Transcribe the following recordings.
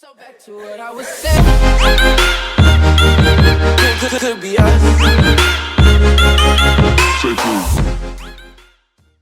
So back to what I was saying. Could be us.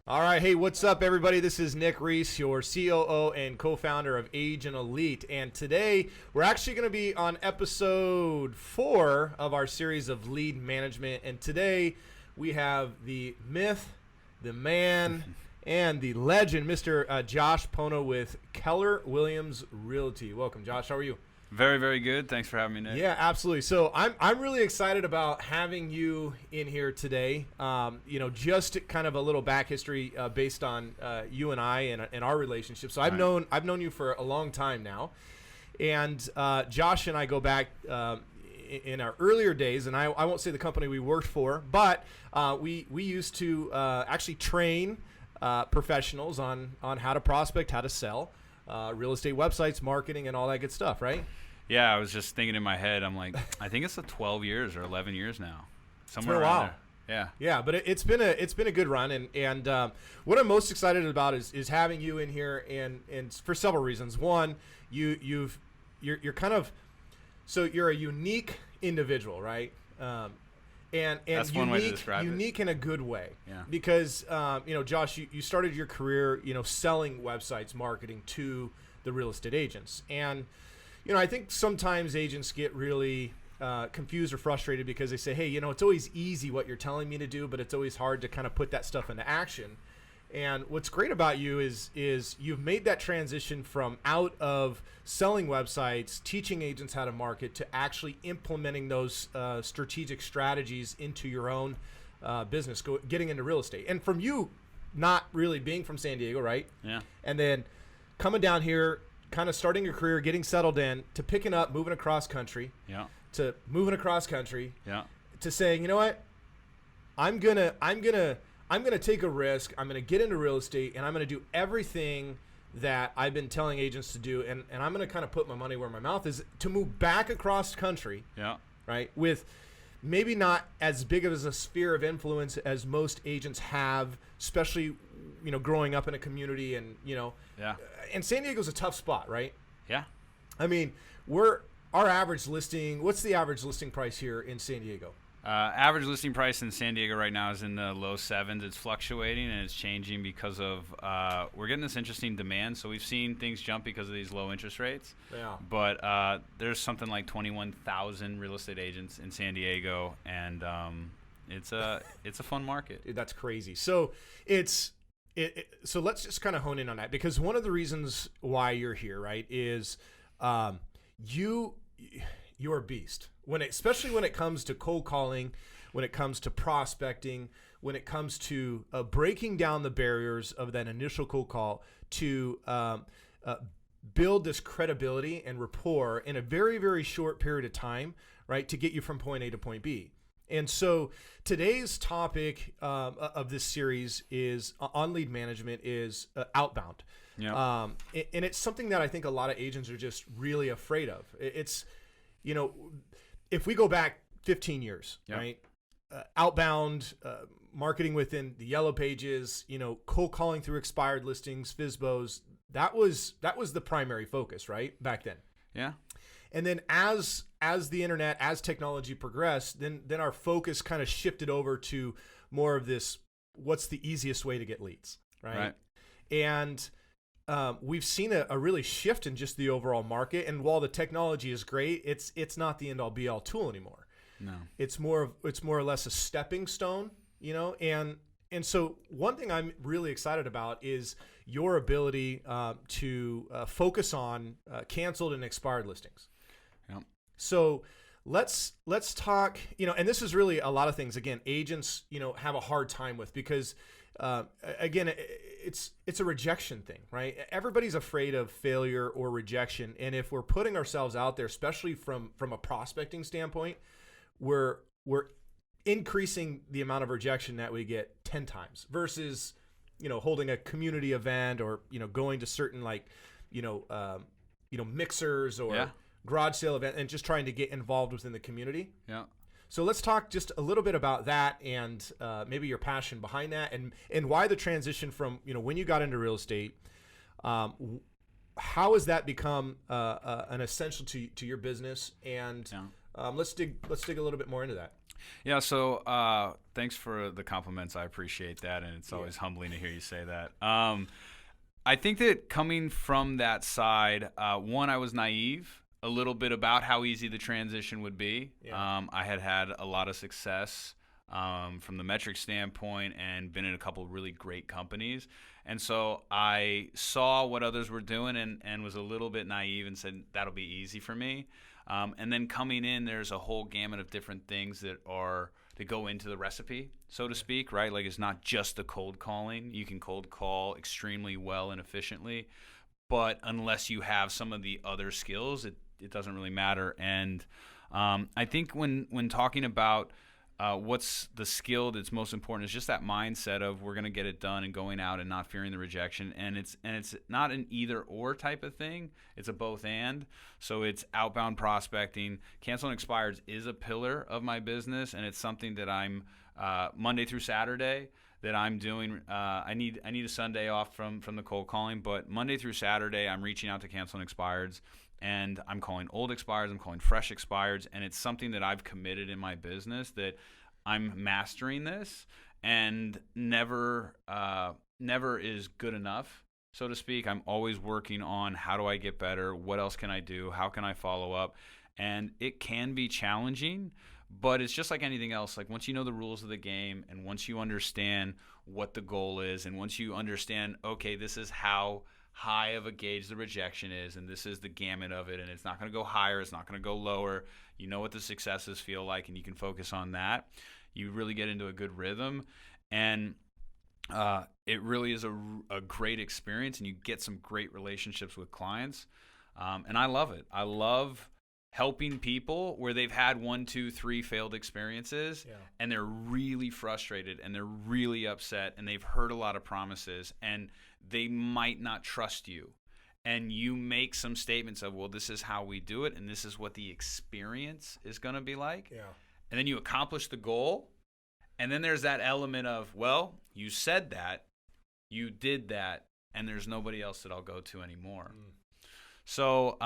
All right, hey, what's up, everybody? This is Nick Reese, your COO and co-founder of Agent Elite, and today we're actually going to be on episode 4 of our series of lead management, and today we have the myth, the man, and the legend, Mr. Josh Pono with Keller Williams Realty. Welcome, Josh. How are you? Very, very good. Thanks for having me, Nick. Yeah, absolutely. So I'm really excited about having you in here today. Just kind of a little back history based on you and I and our relationship. So I've known you for a long time now, and Josh and I go back in our earlier days, and I won't say the company we worked for, but we used to actually train professionals on how to prospect, how to sell. Real estate websites, marketing, and all that good stuff, right? Yeah, I was just thinking in my head, I'm like, I think it's 12 years or 11 years now. Somewhere it's been a around while. there. Yeah, but it's been a good run, and what I'm most excited about is having you in here, and for several reasons. One, you're kind of, so you're a unique individual, right? And that's one way to describe it. Unique in a good way. Yeah. Because Josh, you started your career, selling websites, marketing to the real estate agents, and I think sometimes agents get really confused or frustrated because they say, hey, it's always easy what you're telling me to do, but it's always hard to kind of put that stuff into action. And what's great about you is you've made that transition from out of selling websites, teaching agents how to market, to actually implementing those strategic strategies into your own business, getting into real estate. And from you not really being from San Diego, right? Yeah. And then coming down here, kind of starting your career, getting settled in, to picking up, moving across country, to moving across country, to saying, you know what, I'm gonna take a risk. I'm gonna get into real estate, and I'm gonna do everything that I've been telling agents to do, and I'm gonna kind of put my money where my mouth is, to move back across country, right, with maybe not as big of a sphere of influence as most agents have, especially growing up in a community, and and San Diego's a tough spot, right? Yeah. I mean, our average listing. What's the average listing price here in San Diego? Average listing price in San Diego right now is in the low 7s. It's fluctuating, and it's changing because of we're getting this interesting demand. So we've seen things jump because of these low interest rates. Yeah. But there's something like 21,000 real estate agents in San Diego, and it's a fun market. That's crazy. So so let's just kind of hone in on that, because one of the reasons why you're here, right, is you're a beast. Especially when it comes to cold calling, when it comes to prospecting, when it comes to breaking down the barriers of that initial cold call to build this credibility and rapport in a very, very short period of time, right, to get you from point A to point B. And so today's topic of this series is on lead management is Outbound. Yeah. And it's something that I think a lot of agents are just really afraid of. It's, if we go back 15 years, right? Outbound marketing within the yellow pages, cold calling through expired listings, FSBOs, that was the primary focus, right, back then. Yeah. And then as the internet, as technology progressed, then our focus kind of shifted over to more of this, what's the easiest way to get leads, right? And we've seen a really shift in just the overall market. And while the technology is great, it's not the end all be all tool anymore. No. It's more or less a stepping stone, and so one thing I'm really excited about is your ability to focus on canceled and expired listings. Yep. So let's talk, and this is really a lot of things, again, agents, have a hard time with, because again, it's a rejection thing, right? Everybody's afraid of failure or rejection. And if we're putting ourselves out there, especially from a prospecting standpoint, we're increasing the amount of rejection that we get 10 times versus, holding a community event, or, going to certain mixers or garage sale event and just trying to get involved within the community. Yeah. So let's talk just a little bit about that, and maybe your passion behind that, and why the transition from, when you got into real estate, how has that become an essential to your business? And let's dig a little bit more into that. Yeah, so thanks for the compliments. I appreciate that, and it's always humbling to hear you say that. I think that coming from that side, one, I was naive a little bit about how easy the transition would be. Yeah. I had a lot of success from the metric standpoint and been in a couple of really great companies. And so I saw what others were doing and was a little bit naive and said, that'll be easy for me. And then coming in, there's a whole gamut of different things that go into the recipe, so to speak, right? Like, it's not just the cold calling. You can cold call extremely well and efficiently, but unless you have some of the other skills, it doesn't really matter. And I think when talking about what's the skill that's most important is just that mindset of we're going to get it done and going out and not fearing the rejection. And it's not an either or type of thing. It's a both and. So it's outbound prospecting. Cancel and expireds is a pillar of my business, and it's something that I'm Monday through Saturday that I'm doing. I need a Sunday off from the cold calling, but Monday through Saturday I'm reaching out to cancel and expireds. And I'm calling old expireds, I'm calling fresh expireds, and it's something that I've committed in my business that I'm mastering this, and never is good enough, so to speak. I'm always working on how do I get better, what else can I do, how can I follow up, and it can be challenging, but it's just like anything else. Like, once you know the rules of the game, and once you understand what the goal is, and once you understand, okay, this is how high of a gauge the rejection is, and this is the gamut of it, and it's not going to go higher, it's not going to go lower. You know what the successes feel like, and you can focus on that. You really get into a good rhythm, and it really is a great experience, and you get some great relationships with clients, and I love it. I love helping people where they've had 1, 2, 3 failed experiences, and they're really frustrated, and they're really upset, and they've heard a lot of promises, and they might not trust you. And you make some statements of, well, this is how we do it, and this is what the experience is going to be like. Yeah. And then you accomplish the goal. And then there's that element of, well, you said that, you did that, and there's nobody else that I'll go to anymore. So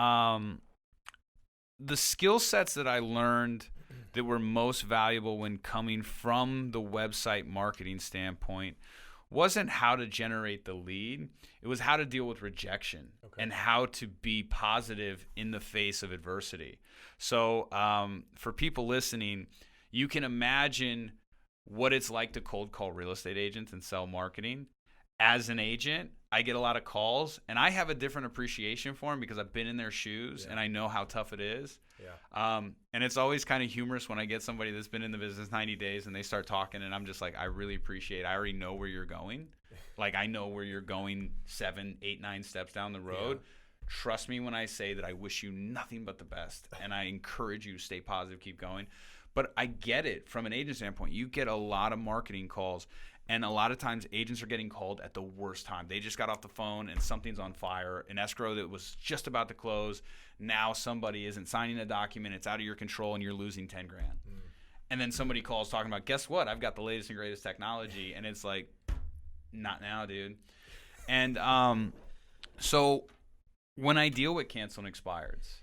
the skill sets that I learned that were most valuable when coming from the website marketing standpoint wasn't how to generate the lead. It was how to deal with rejection and how to be positive in the face of adversity. So for people listening, you can imagine what it's like to cold call real estate agents and sell marketing. As an agent, I get a lot of calls, and I have a different appreciation for them because I've been in their shoes and I know how tough it is. And it's always kind of humorous when I get somebody that's been in the business 90 days and they start talking, and I'm just like, I really appreciate it. I already know where you're going. Like, I know where you're going 7, 8, 9 steps down the road. Trust me when I say that I wish you nothing but the best, and I encourage you to stay positive, keep going. But I get it from an agent standpoint. You get a lot of marketing calls, and a lot of times agents are getting called at the worst time. They just got off the phone and something's on fire. An escrow that was just about to close. Now somebody isn't signing a document. It's out of your control, and you're losing 10 grand. And then somebody calls talking about, guess what? I've got the latest and greatest technology. And it's like, not now, dude. And so when I deal with cancel and expireds,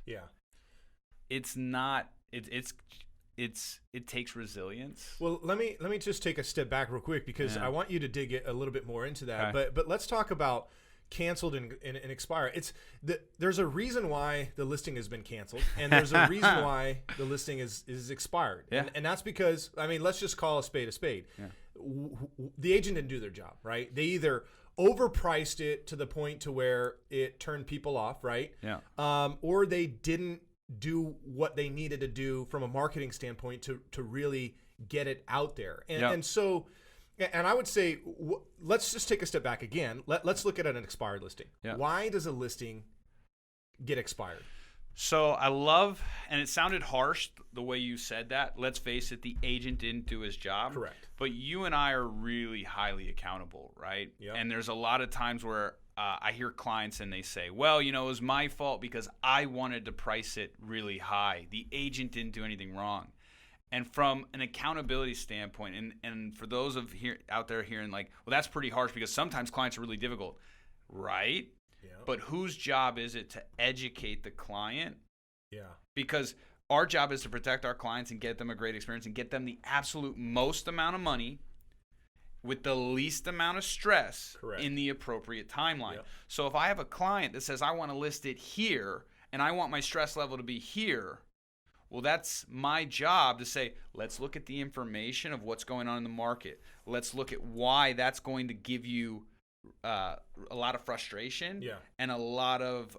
it's not it takes resilience. Well, let me just take a step back real quick, because I want you to dig a little bit more into that. Okay. But let's talk about canceled and expire. There's a reason why the listing has been canceled, and there's a reason why the listing is expired. And that's because, I mean, let's just call a spade a spade. The agent didn't do their job, right? They either overpriced it to the point to where it turned people off, right? Or they didn't do what they needed to do from a marketing standpoint to really get it out there. And so, and I would say, let's just take a step back again. Let's look at an expired listing. Why does a listing get expired? So I love, and it sounded harsh the way you said that. Let's face it, the agent didn't do his job. Correct. But you and I are really highly accountable, right? And there's a lot of times where I hear clients and they say, well, you know, it was my fault because I wanted to price it really high. The agent didn't do anything wrong. And from an accountability standpoint, and for those out there hearing like, well, that's pretty harsh because sometimes clients are really difficult, right? But whose job is it to educate the client? Yeah. Because our job is to protect our clients and get them a great experience and get them the absolute most amount of money with the least amount of stress in the appropriate timeline. Yep. So if I have a client that says, I want to list it here and I want my stress level to be here, well, that's my job to say, let's look at the information of what's going on in the market. Let's look at why that's going to give you a lot of frustration and a lot of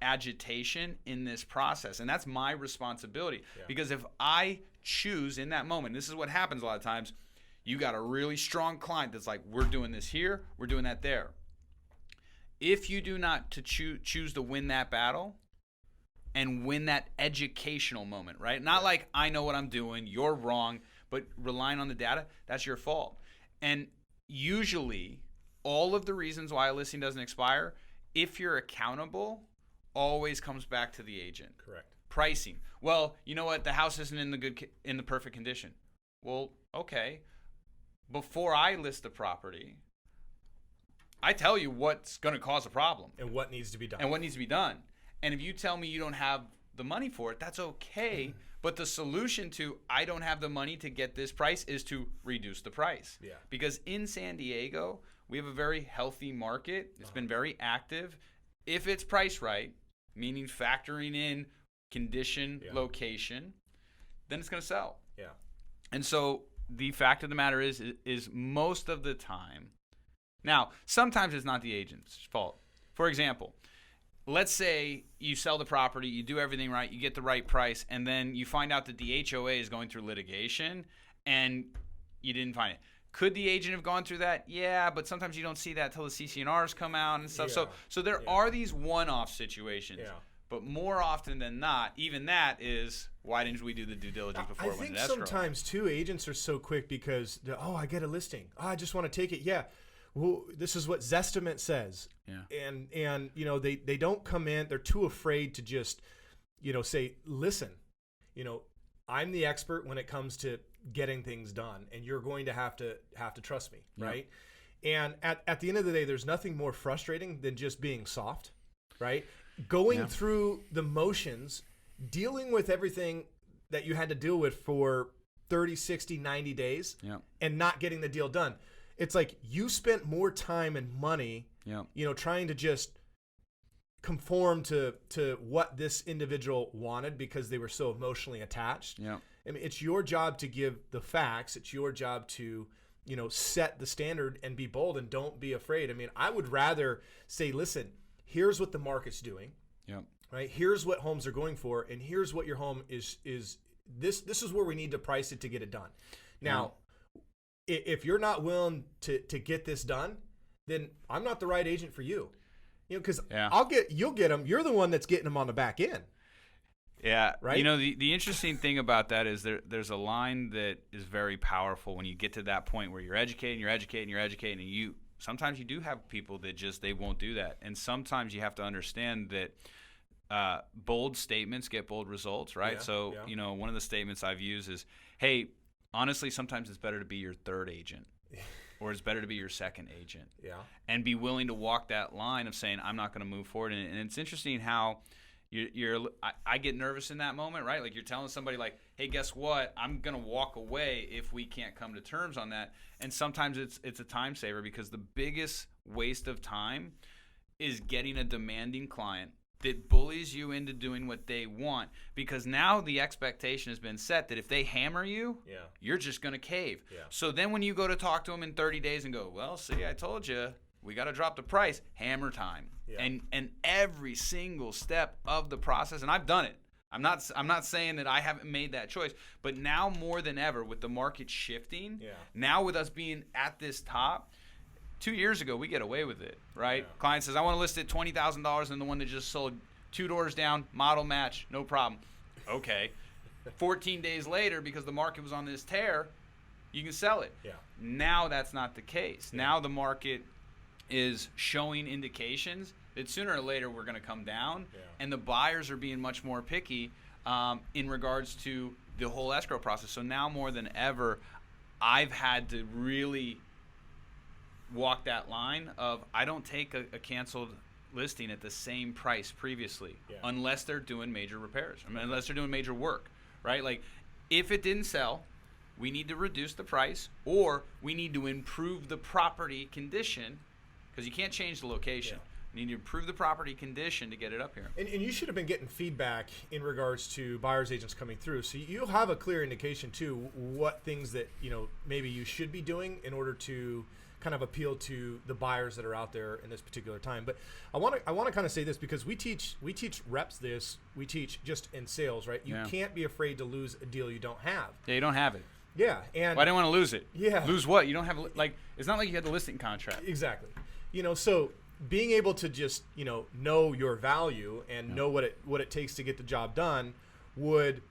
agitation in this process. And that's my responsibility. Because if I choose in that moment, this is what happens a lot of times, you got a really strong client that's like, we're doing this here, we're doing that there. If you do not choose to win that battle and win that educational moment, right? Not like, I know what I'm doing, you're wrong, but relying on the data, that's your fault. And usually, all of the reasons why a listing doesn't expire, if you're accountable, always comes back to the agent. Correct. Pricing. Well, you know what? The house isn't in the perfect condition. Well, okay. Before I list the property, I tell you what's going to cause a problem. And what needs to be done. And if you tell me you don't have the money for it, that's okay. But the solution to I don't have the money to get this price is to reduce the price. Yeah. Because in San Diego, we have a very healthy market. It's been very active. If it's priced right, meaning factoring in condition, location, then it's going to sell. Yeah. And so the fact of the matter is most of the time. Now, sometimes it's not the agent's fault. For example, let's say you sell the property, you do everything right, you get the right price, and then you find out that the HOA is going through litigation and you didn't find it. Could the agent have gone through that? Yeah, but sometimes you don't see that till the CC&Rs come out and stuff. So there are these one-off situations. Yeah. But more often than not, even that is, why didn't we do the due diligence before it went to escrow? I think sometimes, too, agents are so quick because, I get a listing. I just want to take it. Yeah. Well, this is what Zestimate says. Yeah. And they don't come in. They're too afraid to just, say, listen, I'm the expert when it comes to getting things done, and you're going to have to trust me, right? And at the end of the day, there's nothing more frustrating than just being soft, right? Going through the motions, dealing with everything that you had to deal with for 30, 60, 90 days and not getting the deal done. It's like you spent more time and money, trying to just conform to what this individual wanted because they were so emotionally attached. Yeah. I mean, it's your job to give the facts. It's your job to, set the standard and be bold and don't be afraid. I mean, I would rather say, listen, here's what the market's doing. Yeah. Right. Here's what homes are going for, and here's what your home is. This is where we need to price it to get it done. Now, if you're not willing to get this done, then I'm not the right agent for you. Because you'll get them. You're the one that's getting them on the back end. Yeah. Right. The interesting thing about that is there's a line that is very powerful when you get to that point where you're educating, and sometimes you do have people that they won't do that. And sometimes you have to understand that bold statements get bold results, right? One of the statements I've used is, hey, honestly, sometimes it's better to be your third agent. Or it's better to be your second agent. Yeah. And be willing to walk that line of saying, I'm not going to move forward. And it's interesting how I get nervous in that moment, right? Like you're telling somebody like, hey, guess what? I'm going to walk away if we can't come to terms on that. And sometimes it's a time saver because the biggest waste of time is getting a demanding client that bullies you into doing what they want, because now the expectation has been set that if they hammer you, you're just going to cave. Yeah. So then when you go to talk to them in 30 days and go, well, see, I told you, we got to drop the price, hammer time. Yeah. And every single step of the process, and I've done it. I'm not saying that I haven't made that choice, but now more than ever with the market shifting, now with us being at this top, 2 years ago, we get away with it, right? Yeah. Client says, I want to list it $20,000, and the one that just sold 2 doors down, model match, no problem. Okay. 14 days later, because the market was on this tear, you can sell it. Yeah. Now that's not the case. Yeah. Now the market is showing indications that sooner or later we're going to come down, and the buyers are being much more picky in regards to the whole escrow process. So now more than ever, I've had to really walk that line of I don't take a canceled listing at the same price previously, Yeah. unless they're doing major repairs. I mean, unless they're doing major work, right? Like, if it didn't sell, we need to reduce the price, or we need to improve the property condition, because you can't change the location. Yeah. You need to improve the property condition to get it up here. And you should have been getting feedback in regards to buyers agents coming through, so you'll have a clear indication too what things that maybe you should be doing in order to kind of appeal to the buyers that are out there in this particular time. But I want to kind of say this, because we teach reps this. We teach just in sales, right? You can't be afraid to lose a deal you don't have. Yeah, you don't have it. Yeah, and Well, I didn't want to lose it. Yeah. Lose what? You don't have, like, it's not like you had the listing contract. Exactly. So being able to just, know your value and know what it takes to get the job done would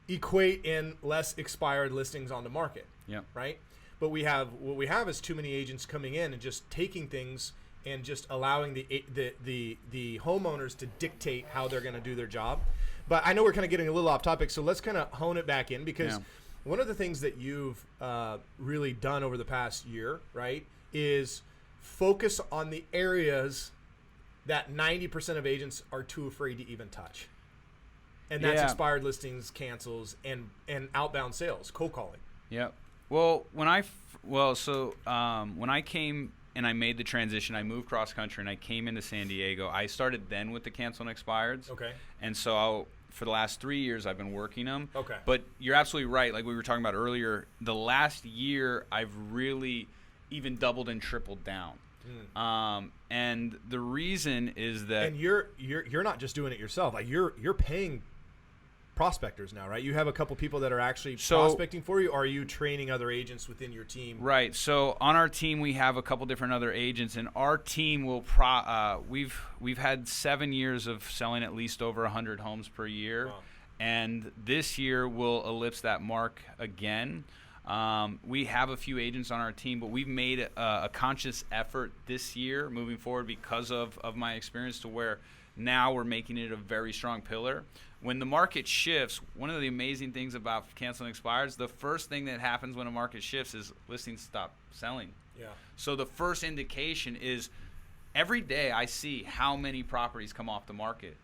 equate in less expired listings on the market. Yeah. Right? But what we have is too many agents coming in and just taking things and just allowing the homeowners to dictate how they're going to do their job. But I know we're kind of getting a little off topic, so let's kind of hone it back in, because one of the things that you've really done over the past year, right, is focus on the areas that 90% of agents are too afraid to even touch. And that's expired listings, cancels, and outbound sales, cold calling. Yep. Well, when I came and I made the transition, I moved cross country and I came into San Diego. I started then with the cancel and expireds. Okay. And so for the last 3 years, I've been working them. Okay. But you're absolutely right. Like we were talking about earlier, the last year I've really even doubled and tripled down. And the reason is that, and you're not just doing it yourself. Like you're paying prospectors now, right? You have a couple people that are actually prospecting for you. Or are you training other agents within your team? Right. So on our team, we have a couple different other agents, and our team will we've had 7 years of selling at least over 100 homes per year. Wow. And this year we'll ellipse that mark again. We have a few agents on our team, but we've made a conscious effort this year moving forward because of my experience, to where now we're making it a very strong pillar. When the market shifts, one of the amazing things about canceling expires, the first thing that happens when a market shifts is listings stop selling. Yeah. So the first indication is every day I see how many properties come off the market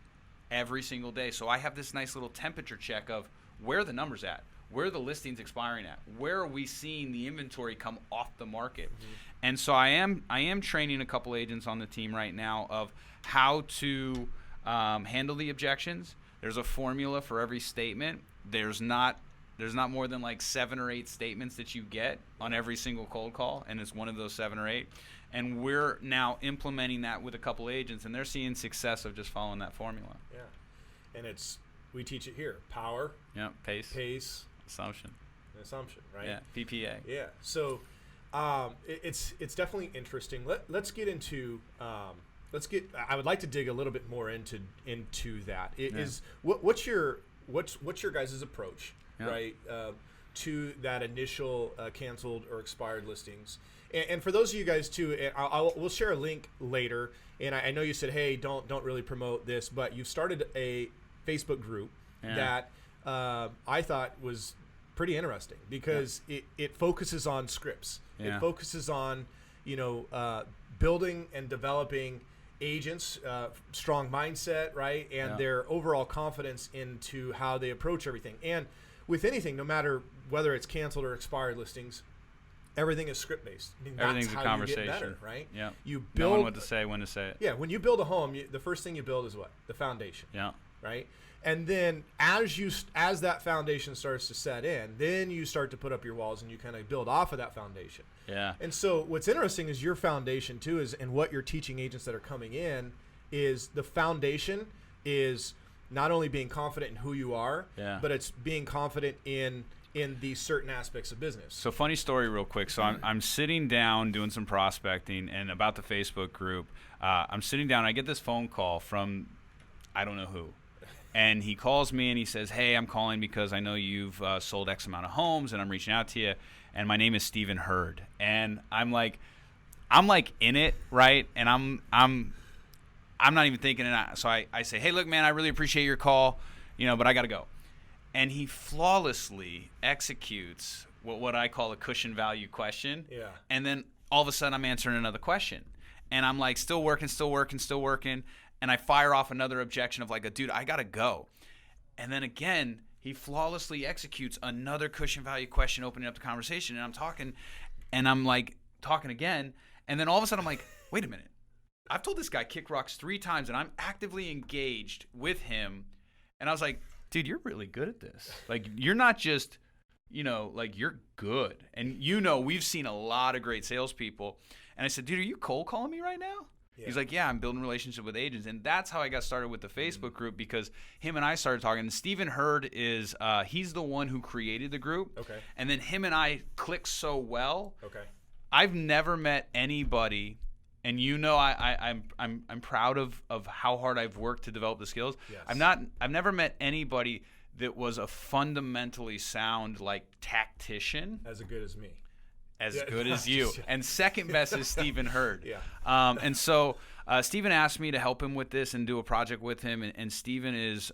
every single day. So I have this nice little temperature check of where are the numbers at? Where are the listings expiring at? Where are we seeing the inventory come off the market? Mm-hmm. And so I am training a couple agents on the team right now of how to handle the objections. There's a formula for every statement. There's not more than like 7 or 8 statements that you get on every single cold call, and it's one of those 7 or 8. And we're now implementing that with a couple agents, and they're seeing success of just following that formula. Yeah. And we teach it here. Power. Yeah. Pace. Assumption, right? Yeah. PPA. Yeah. So it's definitely interesting. Let's get into I would like to dig a little bit more into that. What's your guys' approach, right, to that initial canceled or expired listings? And for those of you guys too, we'll share a link later. And I know you said, hey, don't really promote this, but you've started a Facebook group that I thought was pretty interesting, because it focuses on scripts. It focuses on building and developing agents, strong mindset, right, and their overall confidence into how they approach everything. And with anything, no matter whether it's canceled or expired listings, everything is script based. I mean, everything's that's a how conversation, you get better, right? Yeah. You build knowing what to say, when to say it. Yeah. When you build a home, the first thing you build is what? The foundation. Yeah. Right. And then as that foundation starts to set in, then you start to put up your walls and you kind of build off of that foundation. Yeah. And so what's interesting is your foundation too and what you're teaching agents that are coming in is the foundation is not only being confident in who you are, but it's being confident in these certain aspects of business. So funny story real quick. So I'm sitting down doing some prospecting, and about the Facebook group, I'm sitting down, I get this phone call from I don't know who. And he calls me and he says, hey, I'm calling because I know you've sold X amount of homes, and I'm reaching out to you, and my name is Stephen Hurd. And I'm like in it, right? And I'm not even thinking. So I say, hey, look, man, I really appreciate your call, but I got to go. And he flawlessly executes what I call a cushion value question. Yeah. And then all of a sudden I'm answering another question. And I'm like, still working. And I fire off another objection of like, dude, I got to go. And then again, he flawlessly executes another cushion value question, opening up the conversation. And I'm talking, and I'm like talking again. And then all of a sudden I'm like, wait a minute. I've told this guy kick rocks 3 times and I'm actively engaged with him. And I was like, dude, you're really good at this. Like, you're not just, like, you're good. And we've seen a lot of great salespeople. And I said, dude, are you cold calling me right now? Yeah. He's like, yeah, I'm building relationships with agents. And that's how I got started with the Facebook group, because him and I started talking. And Stephen Hurd is, he's the one who created the group. Okay. And then him and I clicked so well. Okay. I've never met anybody, and I'm proud of how hard I've worked to develop the skills. Yes. I've never met anybody that was a fundamentally sound, like, tactician. As good as me. As good as you. And second best is Stephen Hurd. Yeah. And so Stephen asked me to help him with this and do a project with him. And Stephen is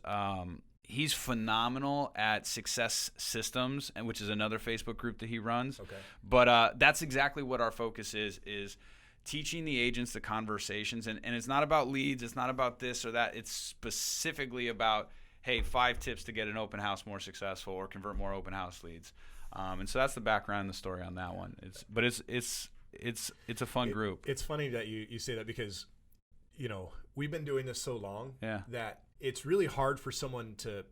he's phenomenal at Success Systems, which is another Facebook group that he runs. Okay. But that's exactly what our focus is teaching the agents the conversations. And it's not about leads. It's not about this or that. It's specifically about, hey, 5 tips to get an open house more successful or convert more open house leads. And so that's the background and the story on that one. It's a fun group. It's funny that you say that, because we've been doing this so long that it's really hard for someone to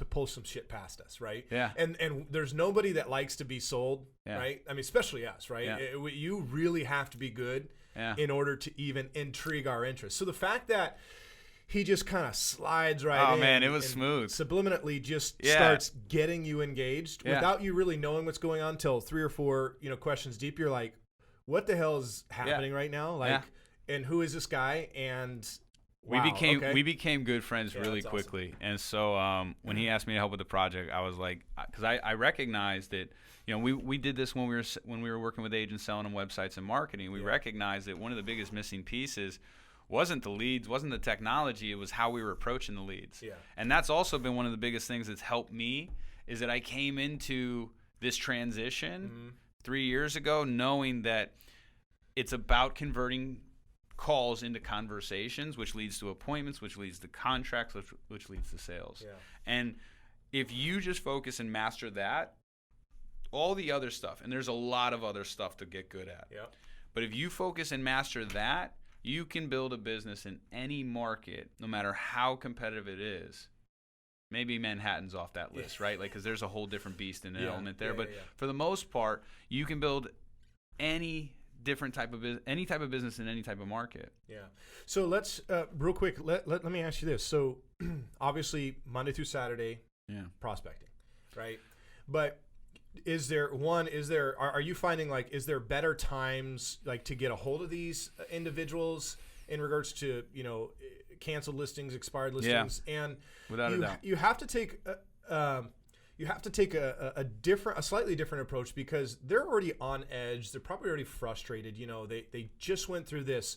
pull some shit past us, right? Yeah. And there's nobody that likes to be sold, right? I mean, especially us, right? Yeah. You really have to be good in order to even intrigue our interest. So the fact that he just kind of slides right in. Oh, man, it was smooth. Subliminally just starts getting you engaged without you really knowing what's going on till 3 or 4, questions deep. You're like, what the hell is happening right now? Like, and who is this guy? And wow, we became good friends really quickly. Awesome. And so when he asked me to help with the project, I was like, because I recognized that, we did this when we were working with agents, selling them websites and marketing. We recognized that one of the biggest missing pieces wasn't the leads, wasn't the technology, it was how we were approaching the leads. Yeah. And that's also been one of the biggest things that's helped me, is that I came into this transition 3 years ago knowing that it's about converting calls into conversations, which leads to appointments, which leads to contracts, which leads to sales. Yeah. And if you just focus and master that, all the other stuff, and there's a lot of other stuff to get good at. Yeah. But if you focus and master that, you can build a business in any market, no matter how competitive it is. Maybe Manhattan's off that list, right? Like, because there's a whole different beast and element there. But for the most part, you can build any different type of business in any type of market. Yeah. So let's real quick. Let me ask you this. So obviously Monday through Saturday, prospecting, right? But are you finding, like, is there better times, like, to get a hold of these individuals in regards to, canceled listings, expired listings? Yeah. And without a doubt, you have to take a slightly different approach, because they're already on edge. They're probably already frustrated. They just went through this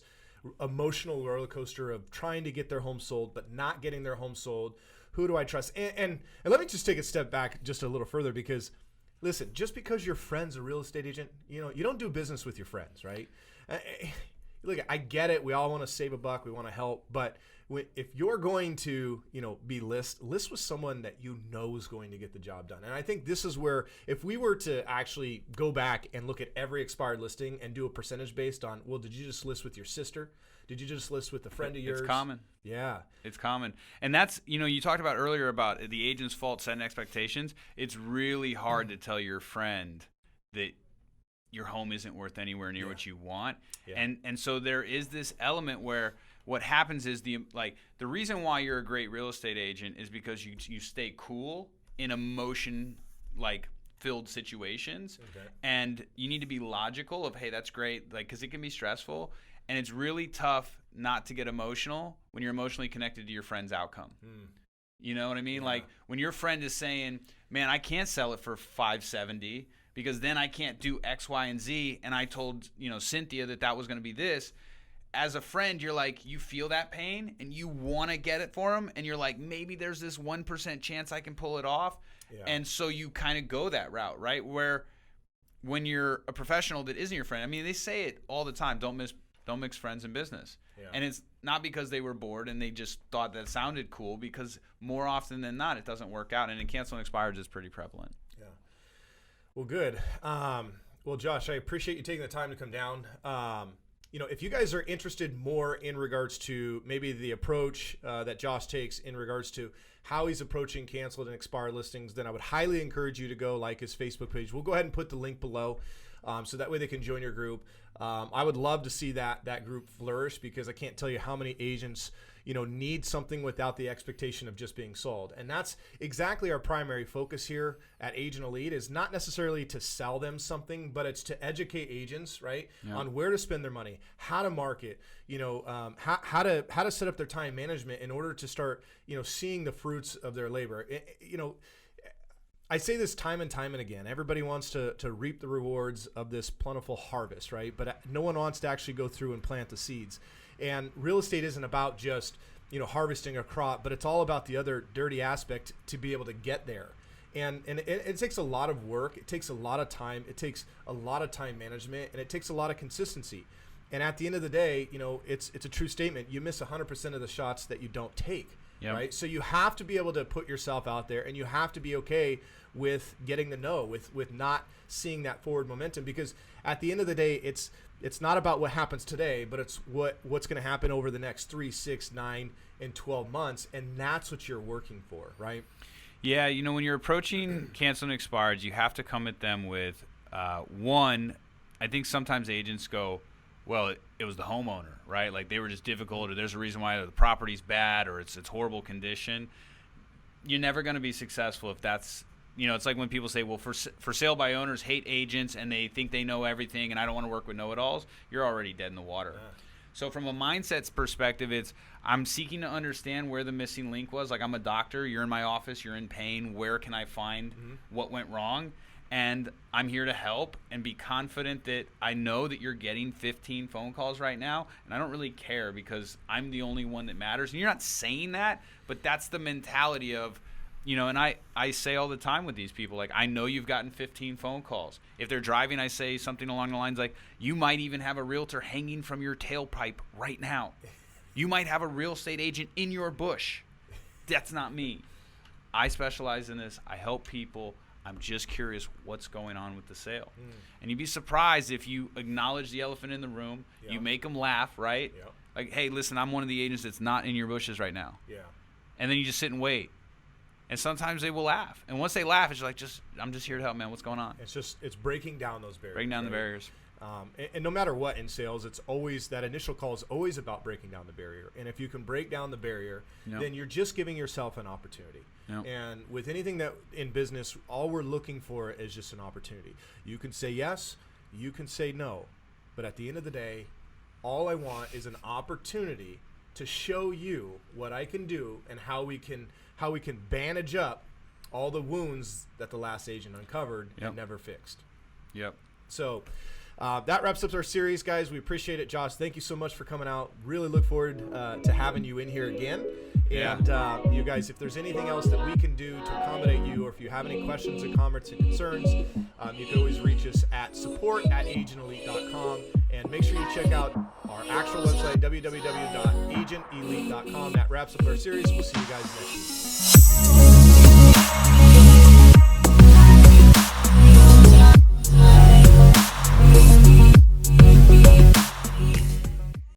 emotional roller coaster of trying to get their home sold, but not getting their home sold. Who do I trust? And let me just take a step back just a little further, because listen, just because your friend's a real estate agent, you don't do business with your friends, right? Look, I get it. We all want to save a buck. We want to help. But if you're going to, be list with someone that is going to get the job done. And I think this is where, if we were to actually go back and look at every expired listing and do a percentage based on, well, did you just list with your sister? Did you just list with a friend of yours? It's common. Yeah. It's common. And that's, you talked about earlier about the agent's fault setting expectations. It's really hard to tell your friend that your home isn't worth anywhere near what you want. Yeah. And so there is this element where what happens is the reason why you're a great real estate agent is because you stay cool in emotion, filled situations. Okay. And you need to be logical of, hey, that's great, because it can be stressful. And it's really tough not to get emotional when you're emotionally connected to your friend's outcome. You know what I mean? Yeah. Like, when your friend is saying, man, I can't sell it for $570 because then I can't do X, Y, and Z. And I told, Cynthia that was going to be this. As a friend, you're like, you feel that pain and you want to get it for them. And you're like, maybe there's this 1% chance I can pull it off. Yeah. And so you kind of go that route, right? Where when you're a professional that isn't your friend, I mean, they say it all the time, don't Don't mix friends and business. Yeah. And it's not because they were bored and they just thought that sounded cool, because more often than not, it doesn't work out. And in cancel and expireds, it's pretty prevalent. Yeah. Well, good. Well, Josh, I appreciate you taking the time to come down. If you guys are interested more in regards to maybe the approach that Josh takes in regards to how he's approaching canceled and expired listings, then I would highly encourage you to go like his Facebook page. We'll go ahead and put the link below so that way they can join your group. I would love to see that group flourish, because I can't tell you how many agents need something without the expectation of just being sold. And that's exactly our primary focus here at Agent Elite, is not necessarily to sell them something, but it's to educate agents, right, on where to spend their money, how to market, how to set up their time management in order to start, seeing the fruits of their labor. I say this time and time and again. Everybody wants to reap the rewards of this plentiful harvest, right? But no one wants to actually go through and plant the seeds. And real estate isn't about just, harvesting a crop, but it's all about the other dirty aspect to be able to get there. And it takes a lot of work. It takes a lot of time. It takes a lot of time management, and it takes a lot of consistency. And at the end of the day, it's a true statement. You miss 100% of the shots that you don't take. Yep. Right. So you have to be able to put yourself out there, and you have to be okay with getting the no, with not seeing that forward momentum, because at the end of the day, it's not about what happens today, but it's what's going to happen over the next 3, 6, 9, and 12 months. And that's what you're working for. Right. Yeah. When you're approaching cancel and expireds, you have to come at them with one. I think sometimes agents go, well, it was the homeowner, right? Like they were just difficult, or there's a reason why the property's bad, or it's horrible condition. You're never going to be successful if that's, it's like when people say, well, for sale by owners hate agents and they think they know everything and I don't want to work with know-it-alls. You're already dead in the water. Yeah. So from a mindset's perspective, it's I'm seeking to understand where the missing link was. Like I'm a doctor, you're in my office, you're in pain. Where can I find what went wrong? And I'm here to help, and be confident that I know that you're getting 15 phone calls right now, and I don't really care because I'm the only one that matters. And you're not saying that, but that's the mentality of, and I say all the time with these people, like, I know you've gotten 15 phone calls. If they're driving, I say something along the lines like, you might even have a realtor hanging from your tailpipe right now. You might have a real estate agent in your bush. That's not me. I specialize in this. I help people. I'm just curious what's going on with the sale. And you'd be surprised if you acknowledge the elephant in the room, you make them laugh, right? Like, hey, listen, I'm one of the agents that's not in your bushes right now. And then you just sit and wait. And sometimes they will laugh. And once they laugh, it's like, I'm just here to help, man. What's going on? It's breaking down those barriers. Breaking down the barriers. And no matter what in sales, it's always that initial call is always about breaking down the barrier. And if you can break down the barrier, then you're just giving yourself an opportunity. And with anything that in business, all we're looking for is just an opportunity. You can say yes, you can say no, but at the end of the day, all I want is an opportunity to show you what I can do and how we can bandage up all the wounds that the last agent uncovered and never fixed. So that wraps up our series, guys. We appreciate it. Josh, thank you so much for coming out. Really look forward to having you in here again. And you guys, if there's anything else that we can do to accommodate you, or if you have any questions or comments and concerns, you can always reach us at support@agentelite.com. And make sure you check out our actual website, www.agentelite.com. That wraps up our series. We'll see you guys next week.